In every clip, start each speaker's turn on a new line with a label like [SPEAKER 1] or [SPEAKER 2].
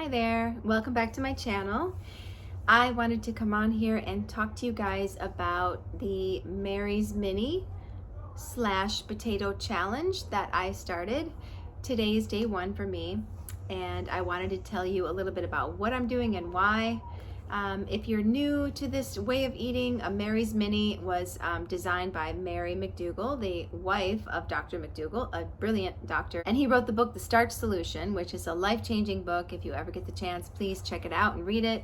[SPEAKER 1] Hi there, welcome back to my channel. I wanted to come on here and talk to you guys about the Mary's Mini / potato challenge that I started. Today is day one for me, and I wanted to tell you a little bit about what I'm doing and why. If you're new to this way of eating, a Mary's Mini was designed by Mary McDougall, the wife of Dr. McDougall, a brilliant doctor. And he wrote the book, The Starch Solution, which is a life-changing book. If you ever get the chance, please check it out and read it.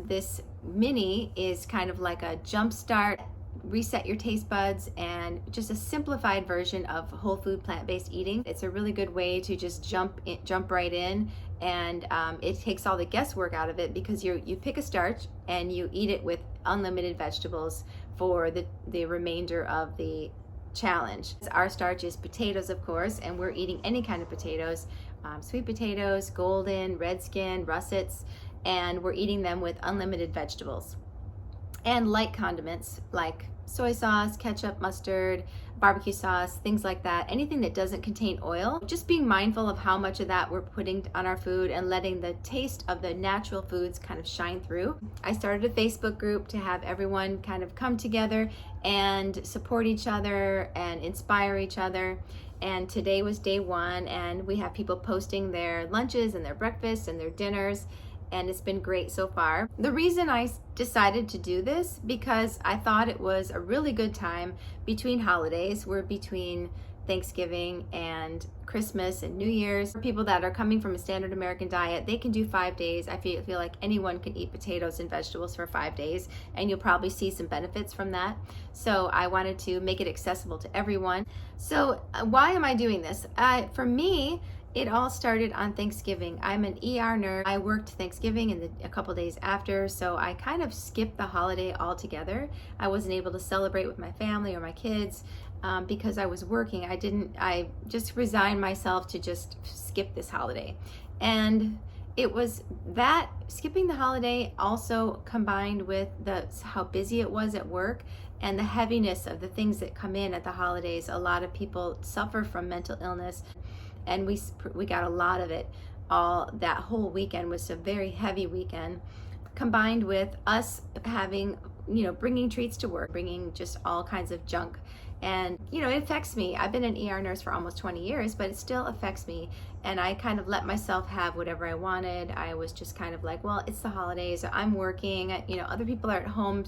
[SPEAKER 1] This mini is kind of like a jump start, reset your taste buds, and just a simplified version of whole food plant-based eating. It's a really good way to just jump right in, and it takes all the guesswork out of it because you pick a starch and you eat it with unlimited vegetables for the remainder of the challenge. Our starch is potatoes, of course, and we're eating any kind of potatoes, sweet potatoes, golden, red skin, russets, and we're eating them with unlimited vegetables and light condiments like soy sauce, ketchup, mustard, barbecue sauce, things like that. Anything that doesn't contain oil. Just being mindful of how much of that we're putting on our food and letting the taste of the natural foods kind of shine through. I started a Facebook group to have everyone kind of come together and support each other and inspire each other. And today was day one, and we have people posting their lunches and their breakfasts and their dinners, and it's been great so far. The reason I decided to do this, because I thought it was a really good time between holidays. We're between Thanksgiving and Christmas and New Year's. For people that are coming from a standard American diet, they can do 5 days. I feel like anyone can eat potatoes and vegetables for 5 days, and you'll probably see some benefits from that. So I wanted to make it accessible to everyone. So why am I doing this? For me, it all started on Thanksgiving. I'm an ER nurse. I worked Thanksgiving and a couple days after, so I kind of skipped the holiday altogether. I wasn't able to celebrate with my family or my kids because I was working. I just resigned myself to just skip this holiday. And it was that skipping the holiday also combined with how busy it was at work and the heaviness of the things that come in at the holidays. A lot of people suffer from mental illness, and we got a lot of it. All that whole weekend was a very heavy weekend, combined with us having, bringing treats to work, bringing just all kinds of junk. And, it affects me. I've been an ER nurse for almost 20 years, but it still affects me. And I kind of let myself have whatever I wanted. I was just kind of like, well, it's the holidays. I'm working. Other people are at home,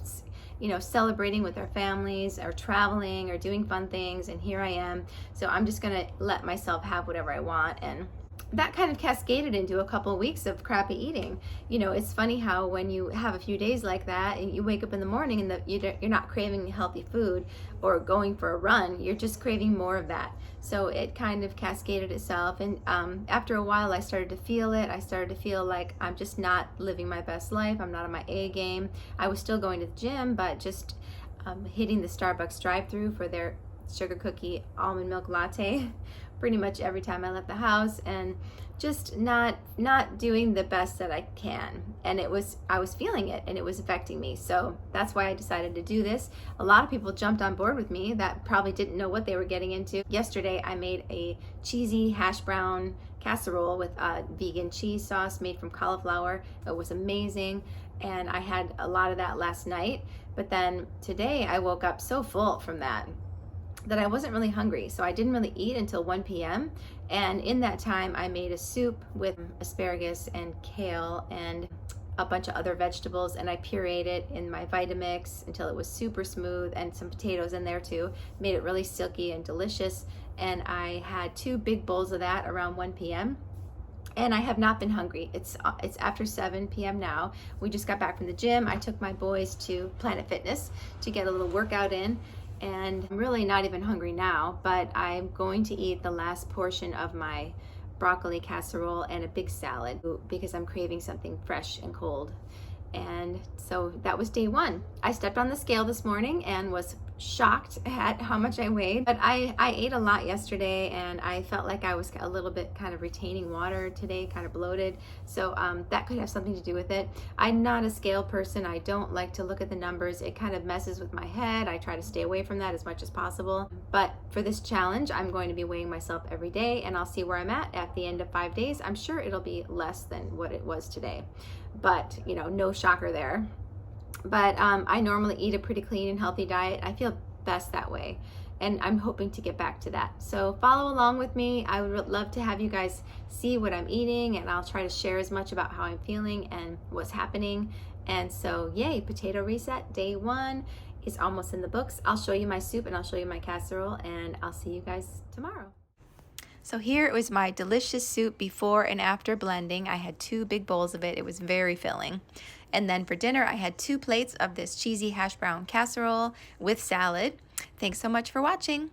[SPEAKER 1] celebrating with their families or traveling or doing fun things. And here I am. So I'm just going to let myself have whatever I want. And that kind of cascaded into a couple of weeks of crappy eating. It's funny how when you have a few days like that and you wake up in the morning and you're not craving healthy food or going for a run, you're just craving more of that. So it kind of cascaded itself, and after a while I started to feel it. I started to feel like I'm just not living my best life. I'm not on my A game. I was still going to the gym, but just hitting the Starbucks drive-thru for their sugar cookie almond milk latte pretty much every time I left the house, and just not doing the best that I can. And I was feeling it, and it was affecting me. So that's why I decided to do this. A lot of people jumped on board with me that probably didn't know what they were getting into. Yesterday I made a cheesy hash brown casserole with vegan cheese sauce made from cauliflower. It was amazing, and I had a lot of that last night. But then today I woke up so full from that I wasn't really hungry, so I didn't really eat until 1 p.m. And in that time I made a soup with asparagus and kale and a bunch of other vegetables, and I pureed it in my Vitamix until it was super smooth, and some potatoes in there too. Made it really silky and delicious, and I had 2 big bowls of that around 1 p.m. And I have not been hungry. It's after 7 p.m. now. We just got back from the gym. I took my boys to Planet Fitness to get a little workout in, and I'm really not even hungry now, but I'm going to eat the last portion of my broccoli casserole and a big salad because I'm craving something fresh and cold. And so that was day 1. I stepped on the scale this morning and was shocked at how much I weighed. But I ate a lot yesterday, and I felt like I was a little bit kind of retaining water today, kind of bloated. So that could have something to do with it. I'm not a scale person. I don't like to look at the numbers. It kind of messes with my head. I try to stay away from that as much as possible. But for this challenge, I'm going to be weighing myself every day, and I'll see where I'm at the end of 5 days. I'm sure it'll be less than what it was today. But, you know, no shocker there. But I normally eat a pretty clean and healthy diet. I feel best that way, and I'm hoping to get back to that. So follow along with me. I would love to have you guys see what I'm eating, and I'll try to share as much about how I'm feeling and what's happening. And so yay, potato reset day 1 is almost in the books. I'll show you my soup and I'll show you my casserole, and I'll see you guys tomorrow. So here it was my delicious soup before and after blending. I had 2 big bowls of it. It was very filling. And then for dinner, I had 2 plates of this cheesy hash brown casserole with salad. Thanks so much for watching.